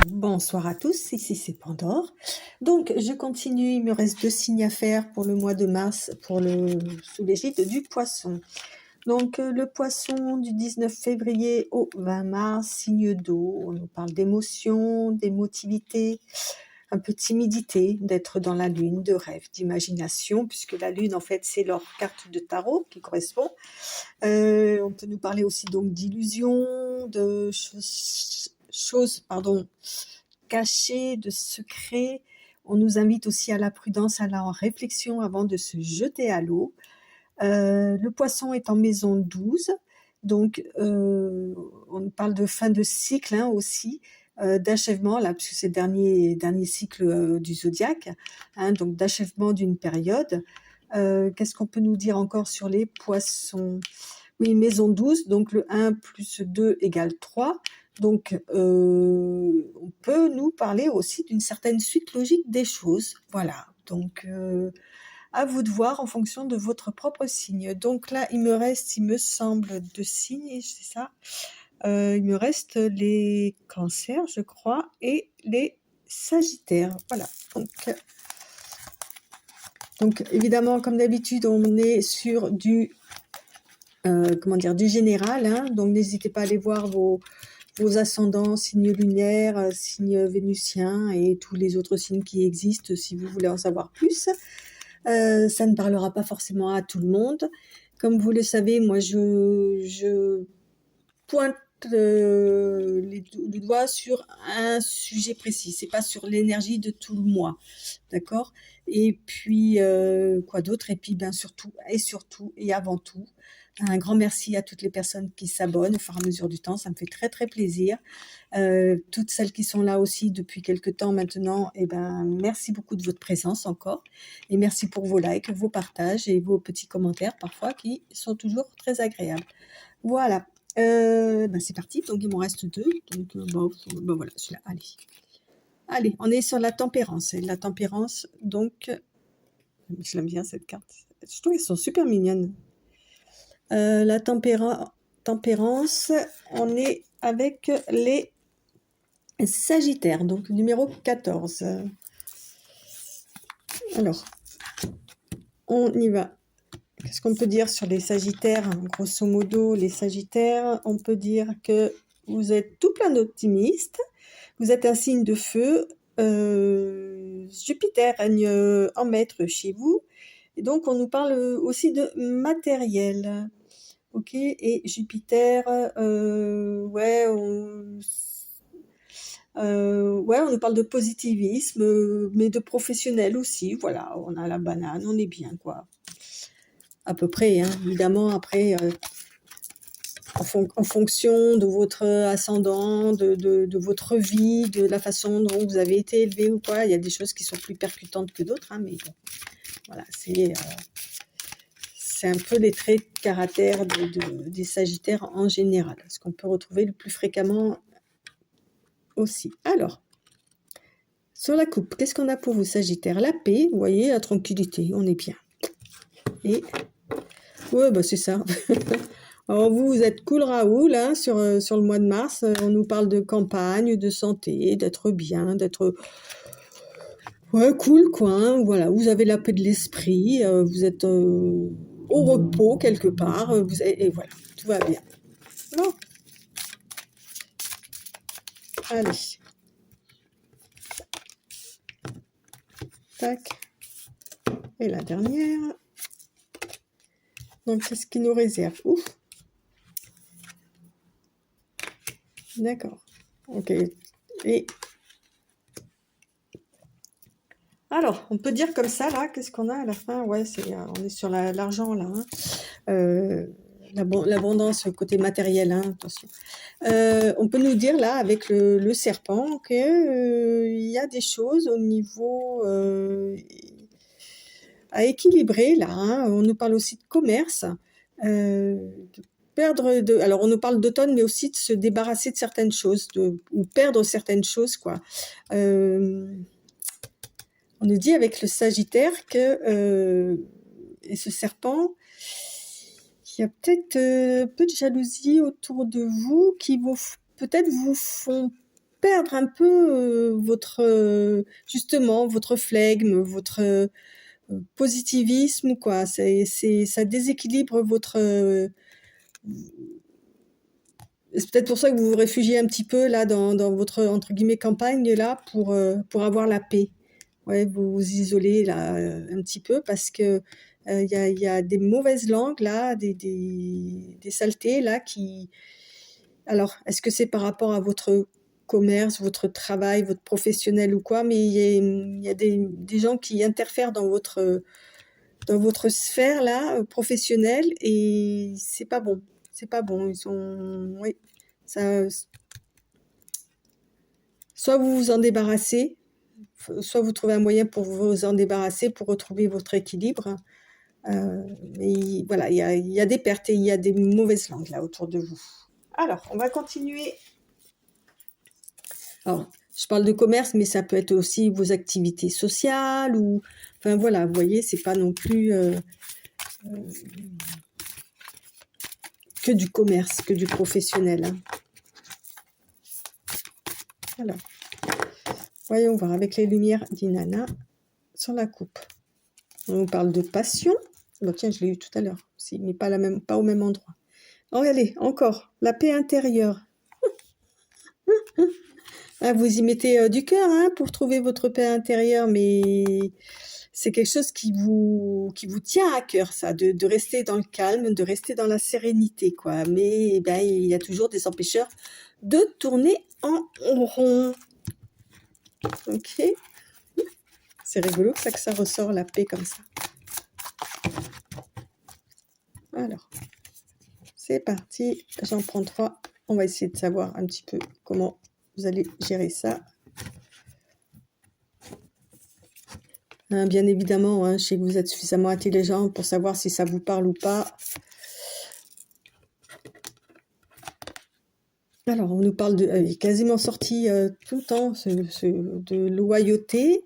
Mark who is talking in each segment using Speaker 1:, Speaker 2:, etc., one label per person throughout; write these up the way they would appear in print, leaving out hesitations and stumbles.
Speaker 1: Bonsoir à tous, ici c'est Pandore. Donc je continue, il me reste 2 signes à faire pour le mois de mars, sous l'égide du Poisson. Donc le Poisson du 19 février au 20 mars, signe d'eau, on nous parle d'émotion, d'émotivité, un peu de timidité, d'être dans la lune, de rêve, d'imagination, puisque la lune en fait c'est leur carte de tarot qui correspond. On peut nous parler aussi donc d'illusions, de choses cachées, de secrets. On nous invite aussi à la prudence, à la réflexion avant de se jeter à l'eau. Le Poisson est en maison 12, donc on parle de fin de cycle aussi, d'achèvement là, puisque c'est le dernier cycle du zodiaque, donc d'achèvement d'une période. Qu'est-ce qu'on peut nous dire encore sur les Poissons? Oui, maison 12, donc le 1 plus 2 égale 3. Donc, on peut nous parler aussi d'une certaine suite logique des choses. Voilà, donc à vous de voir en fonction de votre propre signe. Donc là, il me semble, 2 signes, c'est ça? Il me reste les Cancers, je crois, et les Sagittaires. Voilà, donc évidemment, comme d'habitude, on est sur du général, donc n'hésitez pas à aller voir vos ascendants, signes lunaires, signes vénusiens et tous les autres signes qui existent si vous voulez en savoir plus. Ça ne parlera pas forcément à tout le monde. Comme vous le savez, moi je pointe le doigt sur un sujet précis, c'est pas sur l'énergie de tout le mois, d'accord? Et puis quoi d'autre? Et puis bien surtout et avant tout, un grand merci à toutes les personnes qui s'abonnent au fur et à mesure du temps, ça me fait très très plaisir. Toutes celles qui sont là aussi depuis quelque temps maintenant, merci beaucoup de votre présence encore, et merci pour vos likes, vos partages et vos petits commentaires parfois qui sont toujours très agréables. Voilà, c'est parti, donc il m'en reste 2, donc voilà, celui-là, allez, on est sur la tempérance, et la tempérance, donc, je l'aime bien cette carte, je trouve qu'elles sont super mignonnes. La tempérance, on est avec les Sagittaires, donc numéro 14. Alors, on y va. Qu'est-ce qu'on peut dire sur les Sagittaires? Grosso modo, les Sagittaires, on peut dire que vous êtes tout plein d'optimistes, vous êtes un signe de feu, Jupiter règne en maître chez vous, et donc on nous parle aussi de matériel. Ok, et Jupiter, on nous parle de positivisme, mais de professionnel aussi. Voilà, on a la banane, on est bien, quoi. À peu près, évidemment, après, en fonction de votre ascendant, de votre vie, de la façon dont vous avez été élevé ou quoi, il y a des choses qui sont plus percutantes que d'autres, mais bon, voilà, c'est un peu les traits de caractère des Sagittaires en général, ce qu'on peut retrouver le plus fréquemment aussi. Alors, sur la coupe, qu'est-ce qu'on a pour vous, Sagittaire? La paix, vous voyez, la tranquillité, on est bien. Et, ouais, c'est ça. Alors vous êtes cool Raoul, sur le mois de mars, on nous parle de campagne, de santé, d'être bien, d'être... Ouais, cool, quoi, voilà, vous avez la paix de l'esprit, vous êtes au repos quelque part, et voilà, tout va bien. Non. Allez. Tac. Et la dernière. Donc, qu'est-ce qui nous réserve? Ouf. D'accord. Ok. Et alors, on peut dire comme ça, là, qu'est-ce qu'on a à la fin? Ouais, on est sur l'argent, là. L'abondance côté matériel, attention. On peut nous dire, là, avec le serpent, qu'il y a des choses au niveau à équilibrer, là. On nous parle aussi de commerce, alors on nous parle d'automne, mais aussi de se débarrasser de certaines choses, ou perdre certaines choses, quoi. On nous dit avec le Sagittaire et ce serpent, qu'il y a peut-être peu de jalousie autour de vous qui vous peut-être vous font perdre un peu justement votre flegme, votre positivisme, quoi. Ça déséquilibre c'est peut-être pour ça que vous vous réfugiez un petit peu là dans votre entre guillemets campagne là pour avoir la paix. Ouais, vous vous isolez là un petit peu parce que il y a des mauvaises langues là, des saletés là qui. Alors, est-ce que c'est par rapport à votre commerce, votre travail, votre professionnel ou quoi? Mais il y a des gens qui interfèrent dans votre sphère là professionnelle et c'est pas bon. C'est pas bon. Ils sont, oui, ça. Soit vous vous en débarrassez, soit vous trouvez un moyen pour vous en débarrasser, pour retrouver votre équilibre. Mais voilà, il y a des pertes et il y a des mauvaises langues là autour de vous. Alors, on va continuer. Alors, je parle de commerce, mais ça peut être aussi vos activités sociales ou, enfin voilà, vous voyez, c'est pas non plus que du commerce, que du professionnel. Hein. Alors, voyons voir avec les lumières d'Inanna sur la coupe. On parle de passion. Bon, tiens, je l'ai eu tout à l'heure, mais pas au même endroit. Oh, allez, encore, la paix intérieure. Ah, vous y mettez du cœur hein, pour trouver votre paix intérieure, mais c'est quelque chose qui vous tient à cœur, ça, de rester dans le calme, de rester dans la sérénité, quoi. Mais ben, il y a toujours des empêcheurs de tourner en rond. Ok. C'est rigolo que ça ressort la paix comme ça. Alors, c'est parti. J'en prends 3. On va essayer de savoir un petit peu comment vous allez gérer ça. Bien évidemment, hein, je sais que vous êtes suffisamment intelligent pour savoir si ça vous parle ou pas. Alors, on nous parle il est quasiment sorti tout le temps de loyauté,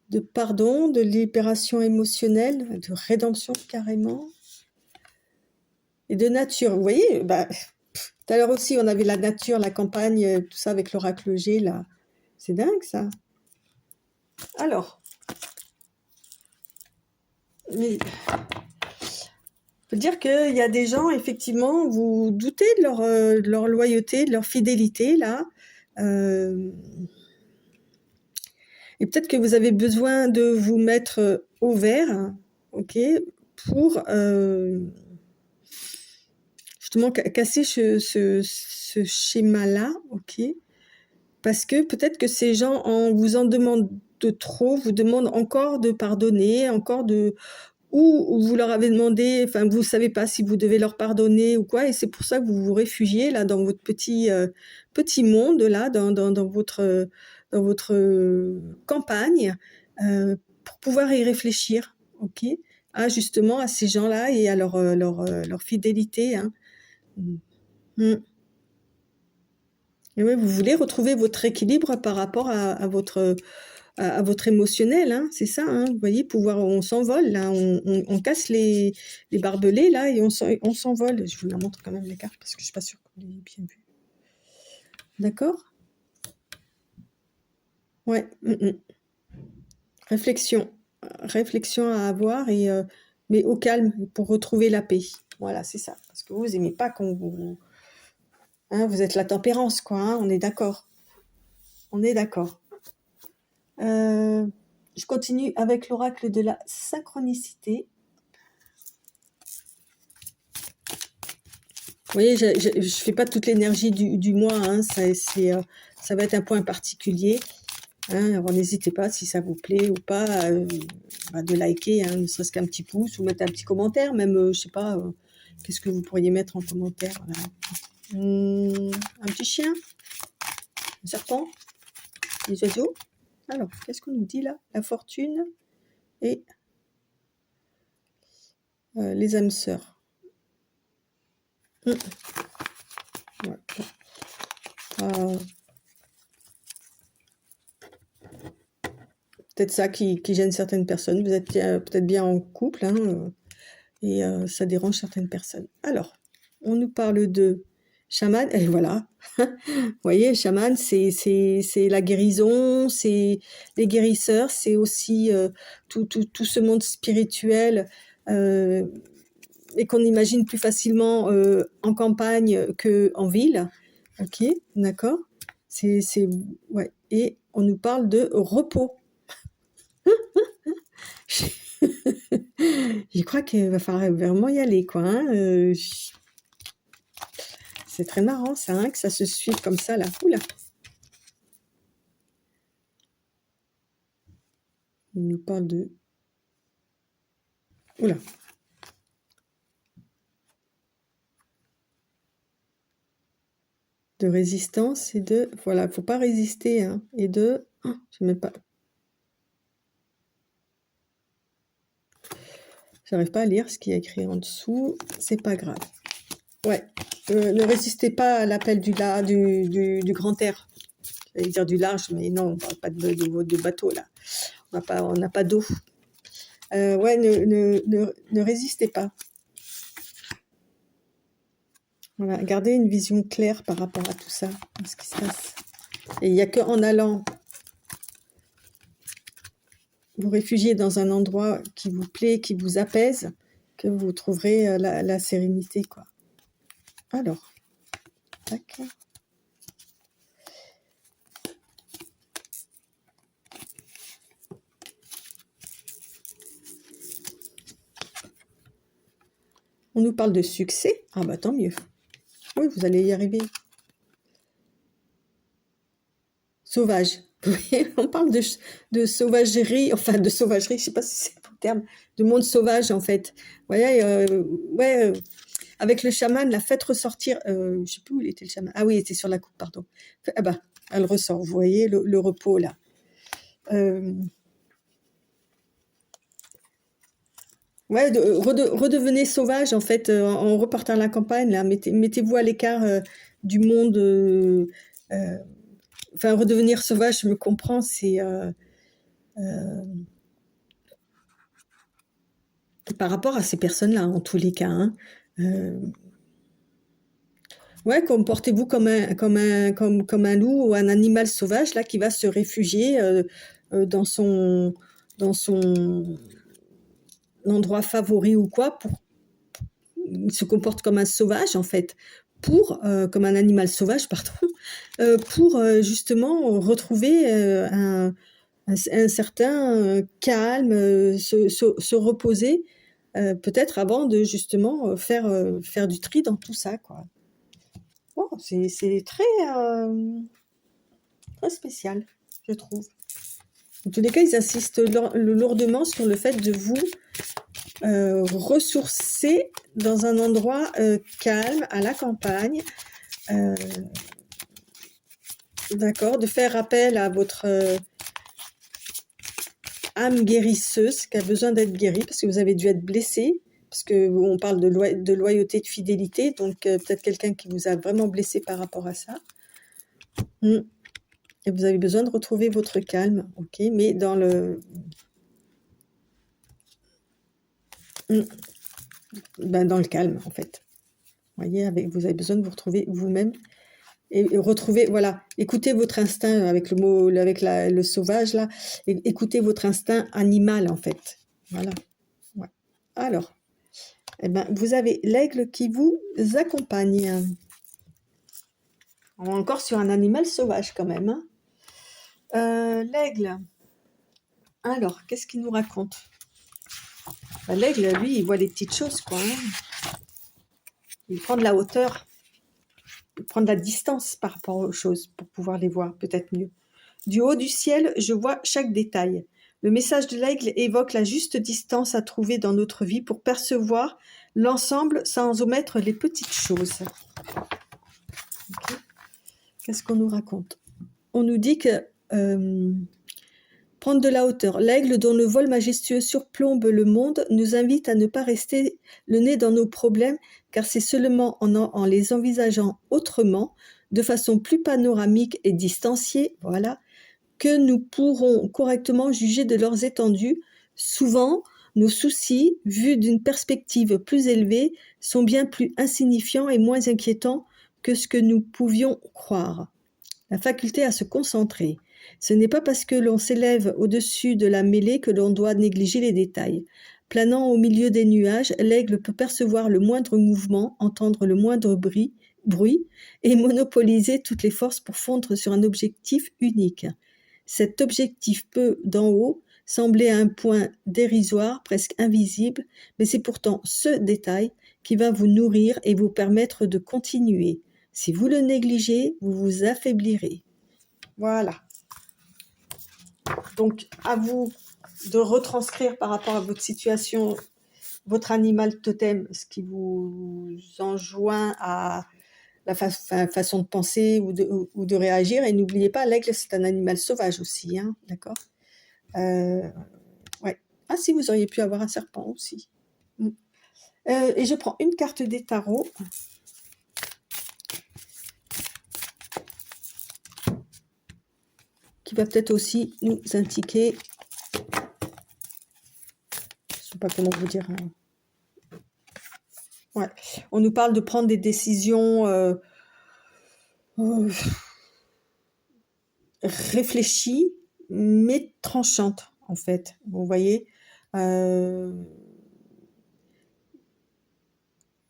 Speaker 1: de pardon, de libération émotionnelle, de rédemption carrément, et de nature. Vous voyez, bah, tout à l'heure aussi, on avait la nature, la campagne, tout ça avec l'oracle G, là. C'est dingue, ça. Alors, mais faut dire qu'il y a des gens, effectivement, vous doutez de leur loyauté, de leur fidélité, là. Et peut-être que vous avez besoin de vous mettre au vert, hein, ok, pour justement casser ce schéma-là, ok. Parce que peut-être que ces gens vous en demandent de trop, vous demandent encore de pardonner, encore de... Ou vous leur avez demandé, enfin vous ne savez pas si vous devez leur pardonner ou quoi, et c'est pour ça que vous vous réfugiez là dans votre petit monde là, dans votre campagne, pour pouvoir y réfléchir, ok, justement à ces gens-là et à leur fidélité. Hein. Mm. Et ouais, vous voulez retrouver votre équilibre par rapport à votre émotionnel, hein, c'est ça, hein, vous voyez, on s'envole, là, on casse les barbelés, là, et on s'envole. Je vous la montre quand même, les cartes, parce que je ne suis pas sûre qu'on l'ait bien vu. D'accord? Ouais. Réflexion à avoir, mais au calme, pour retrouver la paix. Voilà, c'est ça. Parce que vous n'aimez pas qu'on vous... Hein, vous êtes la tempérance, quoi, hein, on est d'accord. On est d'accord. Je continue avec l'oracle de la synchronicité. Vous voyez, je ne fais pas toute l'énergie du mois, hein, ça va être un point particulier. Hein, alors n'hésitez pas, si ça vous plaît ou pas, de liker, hein, ne serait-ce qu'un petit pouce, ou mettre un petit commentaire, même, je ne sais pas, qu'est-ce que vous pourriez mettre en commentaire là. Un petit chien, un serpent, des oiseaux. Alors, qu'est-ce qu'on nous dit là? La fortune et les âmes sœurs. Ouais. Peut-être ça qui gêne certaines personnes. Vous êtes peut-être bien en couple, hein, et ça dérange certaines personnes. Alors, on nous parle de Chaman, et voilà. Vous voyez, chaman, c'est la guérison, c'est les guérisseurs, c'est aussi tout ce monde spirituel euh, et qu'on imagine plus facilement en campagne qu'en ville. Ok, d'accord. Ouais. Et on nous parle de repos. Je crois qu'il va falloir vraiment y aller, quoi. Hein. C'est très marrant, ça, hein, que ça se suive comme ça, là. Oula. Il nous parle de... Oula. De résistance et de... Voilà, faut pas résister, hein. Et de... Oh, je sais même pas... J'arrive pas à lire ce qui est écrit en dessous. C'est pas grave. Ouais. Ne résistez pas à l'appel du grand air. J'allais dire du large, mais non, on parle pas de bateau, là. On n'a pas d'eau. Ouais, ne résistez pas. Voilà, gardez une vision claire par rapport à tout ça, à ce qui se passe. Et il n'y a qu'en allant vous réfugier dans un endroit qui vous plaît, qui vous apaise, que vous trouverez la sérénité, quoi. Alors, tac. On nous parle de succès. Ah bah tant mieux. Oui, vous allez y arriver. Sauvage. Oui, on parle de sauvagerie, enfin de sauvagerie, je ne sais pas si c'est le terme, de monde sauvage en fait. Vous voyez, ouais, avec le chaman, la faites ressortir, je ne sais plus où il était le chaman. Ah oui, il était sur la coupe, pardon. Ah bah, elle ressort, vous voyez, le repos là. Ouais, redevenez sauvage en fait en repartant à la campagne. Là, mettez-vous à l'écart du monde. Enfin, redevenir sauvage, je me comprends, c'est par rapport à ces personnes-là, en tous les cas. Hein. Ouais, comportez-vous comme un loup ou un animal sauvage là qui va se réfugier dans son endroit favori ou quoi pour il se comporte comme un sauvage en fait comme un animal sauvage pardon pour justement retrouver un certain calme se reposer peut-être avant de justement faire du tri dans tout ça quoi. Bon, c'est très spécial je trouve. En tous les cas ils insistent lourdement sur le fait de vous ressourcer dans un endroit calme, à la campagne, d'accord, de faire appel à votre âme guérisseuse qui a besoin d'être guérie parce que vous avez dû être blessé, parce qu'on parle de loyauté, de fidélité, donc peut-être quelqu'un qui vous a vraiment blessé par rapport à ça. Et vous avez besoin de retrouver votre calme, ok, mais dans le... dans le calme, en fait. Vous voyez, vous avez besoin de vous retrouver vous-même et retrouver, voilà, écoutez votre instinct avec le mot, avec le sauvage, là, écoutez votre instinct animal, en fait. Voilà. Ouais. Alors, vous avez l'aigle qui vous accompagne. On est encore sur un animal sauvage, quand même. Hein. L'aigle. Alors, qu'est-ce qu'il nous raconte? L'aigle, lui, il voit des petites choses, quoi. Hein. Il prend de la hauteur, il prend de la distance par rapport aux choses pour pouvoir les voir peut-être mieux. Du haut du ciel, je vois chaque détail. Le message de l'aigle évoque la juste distance à trouver dans notre vie pour percevoir l'ensemble sans omettre les petites choses. Okay. Qu'est-ce qu'on nous raconte? On nous dit que prendre de la hauteur. L'aigle dont le vol majestueux surplombe le monde nous invite à ne pas rester le nez dans nos problèmes, car c'est seulement en les envisageant autrement, de façon plus panoramique et distanciée, voilà, que nous pourrons correctement juger de leurs étendues. Souvent, nos soucis, vus d'une perspective plus élevée, sont bien plus insignifiants et moins inquiétants que ce que nous pouvions croire. La faculté à se concentrer. Ce n'est pas parce que l'on s'élève au-dessus de la mêlée que l'on doit négliger les détails. Planant au milieu des nuages, l'aigle peut percevoir le moindre mouvement, entendre le moindre bruit et monopoliser toutes les forces pour fondre sur un objectif unique. Cet objectif peut, d'en haut, sembler à un point dérisoire, presque invisible, mais c'est pourtant ce détail qui va vous nourrir et vous permettre de continuer. Si vous le négligez, vous vous affaiblirez. Voilà. Donc, à vous de retranscrire par rapport à votre situation, votre animal totem, ce qui vous enjoint à la façon de penser ou de réagir. Et n'oubliez pas, l'aigle, c'est un animal sauvage aussi, hein, d'accord ouais. Ah si, vous auriez pu avoir un serpent aussi. Et je prends une carte des tarots. Qui va peut-être aussi nous indiquer, je ne sais pas comment vous dire. Ouais. On nous parle de prendre des décisions réfléchies, mais tranchantes, en fait. Vous voyez,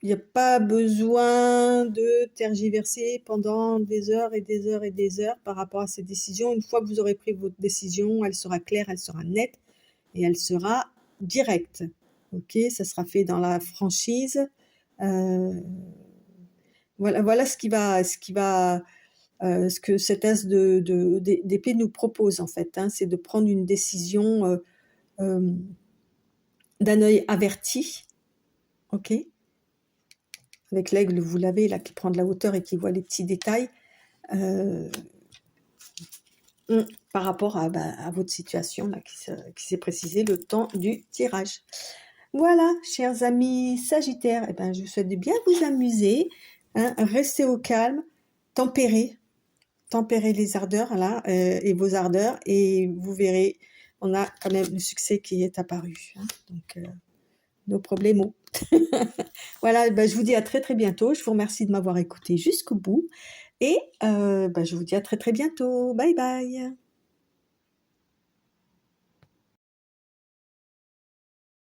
Speaker 1: il n'y a pas besoin de tergiverser pendant des heures et des heures et des heures par rapport à ces décisions. Une fois que vous aurez pris votre décision, elle sera claire, elle sera nette et elle sera directe. Ok, ça sera fait dans la franchise. Voilà ce que cet as d'épée nous propose en fait. Hein, c'est de prendre une décision d'un œil averti. Ok. Avec l'aigle, vous l'avez là qui prend de la hauteur et qui voit les petits détails par rapport à votre situation là, qui s'est précisé le temps du tirage. Voilà, chers amis Sagittaires, je vous souhaite de bien vous amuser, hein, restez au calme, tempérez les ardeurs là et vos ardeurs et vous verrez, on a quand même le succès qui est apparu. Hein, donc, nos problèmes. Voilà, je vous dis à très très bientôt. Je vous remercie de m'avoir écouté jusqu'au bout. Et je vous dis à très très bientôt. Bye bye.